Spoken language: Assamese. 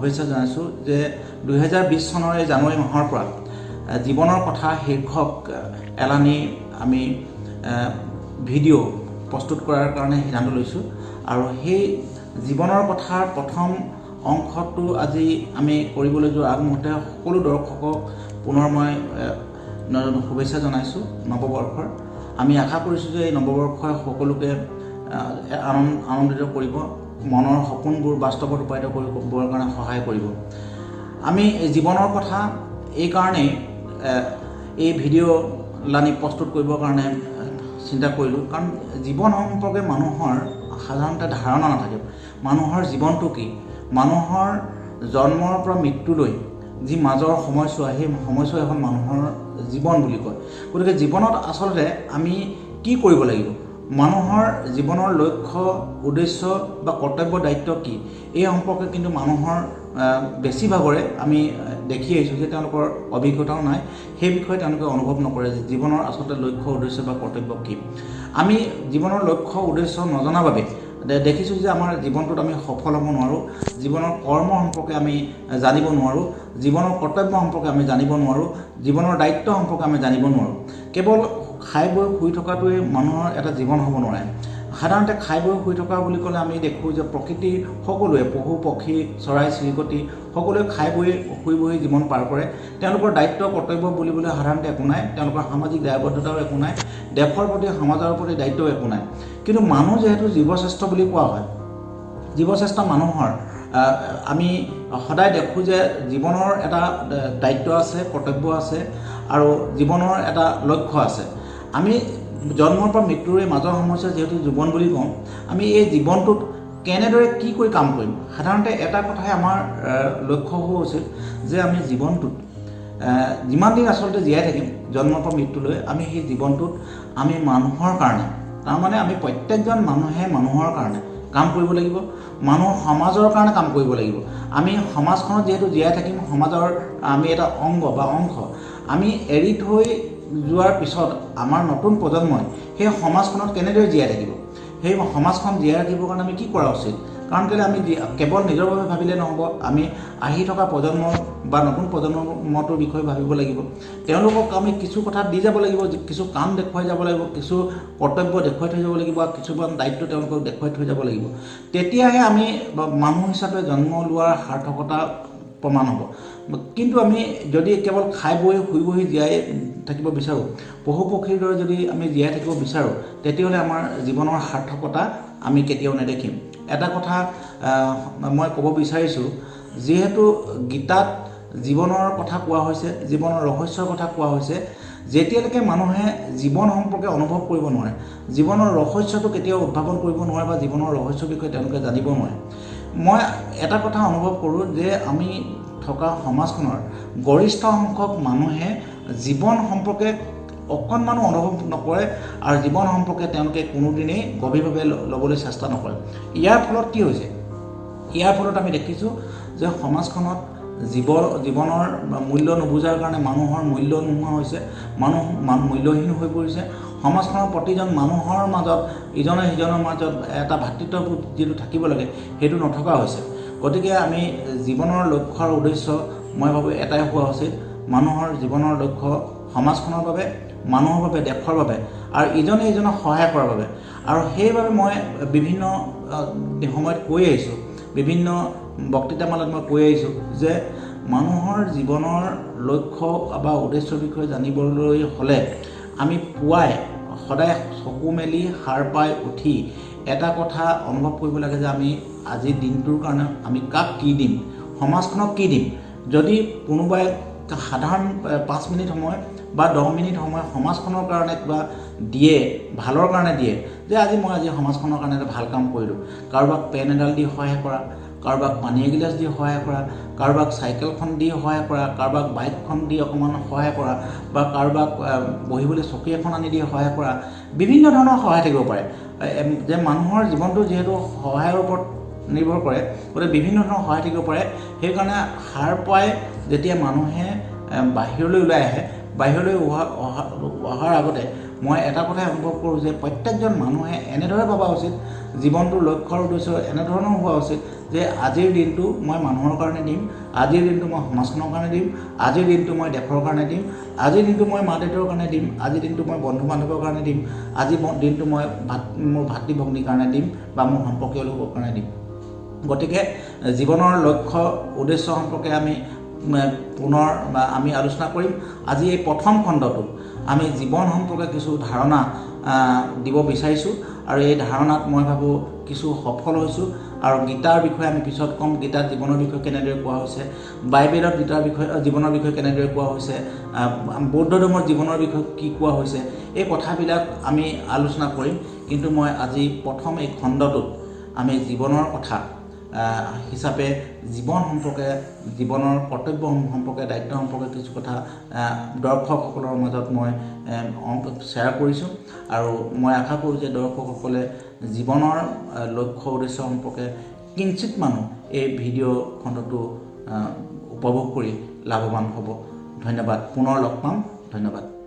শুভেচ্ছা জনাইছোঁ যে 2020 চনৰ জানুৱাৰী মাহৰ পৰা জীৱনৰ কথা শীৰ্ষক এলানি আমি ভিডিঅ' প্ৰস্তুত কৰাৰ কাৰণে সিদ্ধান্ত লৈছোঁ আৰু সেই জীৱনৰ কথাৰ প্ৰথম অংশটো আজি আমি কৰিবলৈ যোৱাৰ আগমুহূৰ্তে সকলো দৰ্শকক পুনৰ মই শুভেচ্ছা জনাইছোঁ নৱবৰ্ষৰ। আমি আশা কৰিছোঁ যে এই নৱবৰ্ষই সকলোকে আনন্দিত কৰিব, মনৰ সপোনবোৰ বাস্তৱত ৰূপায়িত কৰিবৰ কাৰণে সহায় কৰিব। আমি জীৱনৰ কথা এই কাৰণেই এই ভিডিঅ' লানি প্ৰস্তুত কৰিবৰ কাৰণে চিন্তা কৰিলোঁ, কাৰণ জীৱন সম্পৰ্কে মানুহৰ সাধাৰণতে ধাৰণা নাথাকে। মানুহৰ জীৱনটো কি, মানুহৰ জন্মৰ পৰা মৃত্যুলৈ যি মাজৰ সময়ছোৱা, সেই সময়ছোৱাই এখন মানুহৰ জীৱন বুলি কয়। গতিকে জীৱনত আচলতে আমি কি কৰিব লাগিব, মানুহৰ জীৱনৰ লক্ষ্য, উদ্দেশ্য বা কৰ্তব্য দায়িত্ব কি, এই সম্পৰ্কে কিন্তু মানুহৰ বেছিভাগৰে আমি দেখি আহিছোঁ যে তেওঁলোকৰ অভিজ্ঞতাও নাই, সেই বিষয়ে তেওঁলোকে অনুভৱ নকৰে যে জীৱনৰ আচলতে লক্ষ্য, উদ্দেশ্য বা কৰ্তব্য কি। আমি জীৱনৰ লক্ষ্য, উদ্দেশ্য নজনাৰ বাবে দেখিছোঁ যে আমাৰ জীৱনটোত আমি সফল হ'ব নোৱাৰোঁ, জীৱনৰ কৰ্ম সম্পৰ্কে আমি জানিব নোৱাৰোঁ, জীৱনৰ কৰ্তব্য সম্পৰ্কে আমি জানিব নোৱাৰোঁ, জীৱনৰ দায়িত্ব সম্পৰ্কে আমি জানিব নোৱাৰোঁ। কেৱল খাই বৈ শুই থকাটোৱে মানুহৰ এটা জীৱন হ'ব নোৱাৰে। সাধাৰণতে খাই বৈ শুই থকা বুলি ক'লে আমি দেখোঁ যে প্ৰকৃতিৰ সকলোৱে, পশু পক্ষী, চৰাই চিৰিকটি সকলোৱে খাই বৈ শুই বহি জীৱন পাৰ কৰে। তেওঁলোকৰ দায়িত্ব কৰ্তব্য বুলিবলৈ সাধাৰণতে একো নাই, তেওঁলোকৰ সামাজিক দায়বদ্ধতাও একো নাই, দেশৰ প্ৰতি সমাজৰ প্ৰতি দায়িত্বও একো নাই। কিন্তু মানুহ যিহেতু জীৱশ্ৰেষ্ঠ বুলি কোৱা হয়, জীৱশ্ৰেষ্ঠ মানুহৰ আমি সদায় দেখোঁ যে জীৱনৰ এটা দায়িত্ব আছে, কৰ্তব্য আছে আৰু জীৱনৰ এটা লক্ষ্য আছে। আমি জন্মৰ পৰা মৃত্যুৰে মাজৰ সমস্যা যিহেতু জীৱন বুলি কওঁ, আমি এই জীৱনটোত কেনেদৰে কি কৰি কাম কৰিম। সাধাৰণতে এটা কথাই আমাৰ লক্ষ্য হোৱা উচিত যে আমি জীৱনটোত যিমান দিন আচলতে জীয়াই থাকিম জন্মৰ পৰা মৃত্যুলৈ, আমি সেই জীৱনটোত আমি মানুহৰ কাৰণে, তাৰমানে আমি প্ৰত্যেকজন মানুহে মানুহৰ কাৰণে কাম কৰিব লাগিব, মানুহৰ সমাজৰ কাৰণে কাম কৰিব লাগিব। আমি সমাজখনত যিহেতু জীয়াই থাকিম, সমাজৰ আমি এটা অংগ বা অংশ। আমি এৰি থৈ যোৱাৰ পিছত আমাৰ নতুন প্ৰজন্মই সেই সমাজখনত কেনেদৰে জীয়াই থাকিব, সেই সমাজখন জীয়াই ৰাখিবৰ কাৰণে আমি কি কৰা উচিত। কাৰণ কেলৈ আমি কেৱল নিজৰ বাবে ভাবিলে নহ'ব, আমি আহি থকা প্ৰজন্ম বা নতুন প্ৰজন্মটোৰ বিষয়ে ভাবিব লাগিব। তেওঁলোকক আমি কিছু কথা দি যাব লাগিব, কিছু কাম দেখুৱাই যাব লাগিব, কিছু কৰ্তব্য দেখুৱাই থৈ যাব লাগিব, বা কিছুমান দায়িত্ব তেওঁলোকক দেখুৱাই থৈ যাব লাগিব। তেতিয়াহে আমি মানুহ হিচাপে জন্ম লোৱাৰ সাৰ্থকতা প্ৰমাণ হ'ব। কিন্তু আমি যদি কেৱল খাই বৈ শুই বহি জীয়াই থাকিব বিচাৰোঁ, পশু পক্ষীৰ দৰে যদি আমি জীয়াই থাকিব বিচাৰোঁ, তেতিয়াহ'লে আমাৰ জীৱনৰ সাৰ্থকতা আমি কেতিয়াও নেদেখিম। এটা কথা মই ক'ব বিচাৰিছোঁ, যিহেতু গীতাত জীৱনৰ কথা কোৱা হৈছে, জীৱনৰ ৰহস্যৰ কথা কোৱা হৈছে, যেতিয়ালৈকে মানুহে জীৱন সম্পৰ্কে অনুভৱ কৰিব নোৱাৰে, জীৱনৰ ৰহস্যটো কেতিয়াও উদ্ভাৱন কৰিব নোৱাৰে বা জীৱনৰ ৰহস্যৰ বিষয়ে তেওঁলোকে জানিব নোৱাৰে। মই এটা কথা অনুভৱ কৰোঁ যে আমি থকা সমাজখনৰ গৰিষ্ঠ সংখ্যক মানুহে জীৱন সম্পৰ্কে অকণমানো অনুভৱ নকৰে আৰু জীৱন সম্পৰ্কে তেওঁলোকে কোনোদিনেই গভীৰভাৱে ল'বলৈ চেষ্টা নকৰে। ইয়াৰ ফলত কি হৈছে, ইয়াৰ ফলত আমি দেখিছোঁ যে সমাজখনত জীৱনৰ মূল্য নুবুজাৰ কাৰণে মানুহৰ মূল্য নোহোৱা হৈছে, মানুহ মূল্যহীন হৈ পৰিছে। সমাজখনৰ প্ৰতিজন মানুহৰ মাজত ইজনে সিজনৰ মাজত এটা ভাতৃত্ববোধ যিটো থাকিব লাগে, সেইটো নথকা হৈছে। গতিকে আমি জীৱনৰ লক্ষ্য আৰু উদ্দেশ্য মই ভাবোঁ এটাই হোৱা উচিত, মানুহৰ জীৱনৰ লক্ষ্য সমাজখনৰ বাবে, মানুহৰ বাবে, দেশৰ বাবে আৰু ইজনে ইজনক সহায় কৰাৰ বাবে। আৰু সেইবাবে মই বিভিন্ন সময়ত কৈ আহিছোঁ, বিভিন্ন বক্তৃতামালাত মই কৈ আহিছোঁ যে মানুহৰ জীৱনৰ লক্ষ্য বা উদ্দেশ্যৰ বিষয়ে জানিবলৈ হ'লে আমি পুৱাই সদায় চকু মেলি সাৰ পাই উঠি এটা কথা অনুভৱ কৰিব লাগে যে আমি আজিৰ দিনটোৰ কাৰণে আমি কাক কি দিম, সমাজখনক কি দিম। যদি কোনোবাই সাধাৰণ 5 মিনিট সময় বা 10 মিনিট সময় সমাজখনৰ কাৰণে কিবা দিয়ে, ভালৰ কাৰণে দিয়ে, যে আজি সমাজখনৰ কাৰণে এটা ভাল কাম কৰিলোঁ, কাৰোবাক পেন এডাল দি সহায় কৰা, কাৰোবাক পানী এগিলাচ দি সহায় কৰা, কাৰোবাক চাইকেলখন দি সহায় কৰা, কাৰোবাক বাইকখন দি অকণমান সহায় কৰা, বা কাৰোবাক বহিবলৈ চকী এখন আনি দি সহায় কৰা, বিভিন্ন ধৰণৰ সহায় থাকিব পাৰে। যে মানুহৰ জীৱনটো যিহেতু সহায়ৰ ওপৰত নিৰ্ভৰ কৰে, গতিকে বিভিন্ন ধৰণৰ সহায় থাকিব পাৰে। সেইকাৰণে সাৰ পাই যেতিয়া মানুহে বাহিৰলৈ ওলাই আহে, বাহিৰলৈ অহাৰ আগতে মই এটা কথাই অনুভৱ কৰোঁ যে প্ৰত্যেকজন মানুহে এনেদৰে ভবা উচিত, জীৱনটোৰ লক্ষ্যৰ উদ্দেশ্য এনেধৰণৰ হোৱা উচিত যে আজিৰ দিনটো মই মানুহৰ কাৰণে দিম, আজিৰ দিনটো মই সমাজখনৰ কাৰণে দিম, আজিৰ দিনটো মই দেশৰ কাৰণে দিম, আজিৰ দিনটো মই মা দেউতাৰ কাৰণে দিম, আজিৰ দিনটো মই বন্ধু বান্ধৱৰ কাৰণে দিম, আজিৰ দিনটো মই মোৰ ভাতৃ ভগ্নীৰ কাৰণে দিম বা মোৰ সম্পৰ্কীয় লোকৰ কাৰণে দিম। গতিকে জীৱনৰ লক্ষ্য উদ্দেশ্য সম্পৰ্কে আমি পুনৰ বা আমি আলোচনা কৰিম। আজি এই প্ৰথম খণ্ডটোত আমি জীৱন সম্পৰ্কে কিছু ধাৰণা দিব বিচাৰিছোঁ আৰু এই ধাৰণাত মই ভাবোঁ কিছু সফল হৈছোঁ। আৰু গীতাৰ বিষয়ে আমি পিছত ক'ম, গীতাত জীৱনৰ বিষয়ে কেনেদৰে কোৱা হৈছে, বাইবেলত গীতাৰ বিষয়ে জীৱনৰ বিষয়ে কেনেদৰে কোৱা হৈছে, বৌদ্ধ ধৰ্মৰ জীৱনৰ বিষয়ে কি কোৱা হৈছে, এই কথাবিলাক আমি আলোচনা কৰিম। কিন্তু মই আজি প্ৰথম এই খণ্ডটোত আমি জীৱনৰ কথা হিচাপে জীৱন সম্পৰ্কে, জীৱনৰ কৰ্তব্যসমূহ সম্পৰ্কে, দায়িত্ব সম্পৰ্কে কিছু কথা দৰ্শকসকলৰ মাজত মই শ্বেয়াৰ কৰিছোঁ। আৰু মই আশা কৰোঁ যে দৰ্শকসকলে জীৱনৰ লক্ষ্য উদ্দেশ্য সম্পৰ্কে কিঞ্চিত মানুহ এই ভিডিঅ' খণ্ডটো উপভোগ কৰি লাভৱান হ'ব। ধন্যবাদ। পুনৰ লগ পাম। ধন্যবাদ।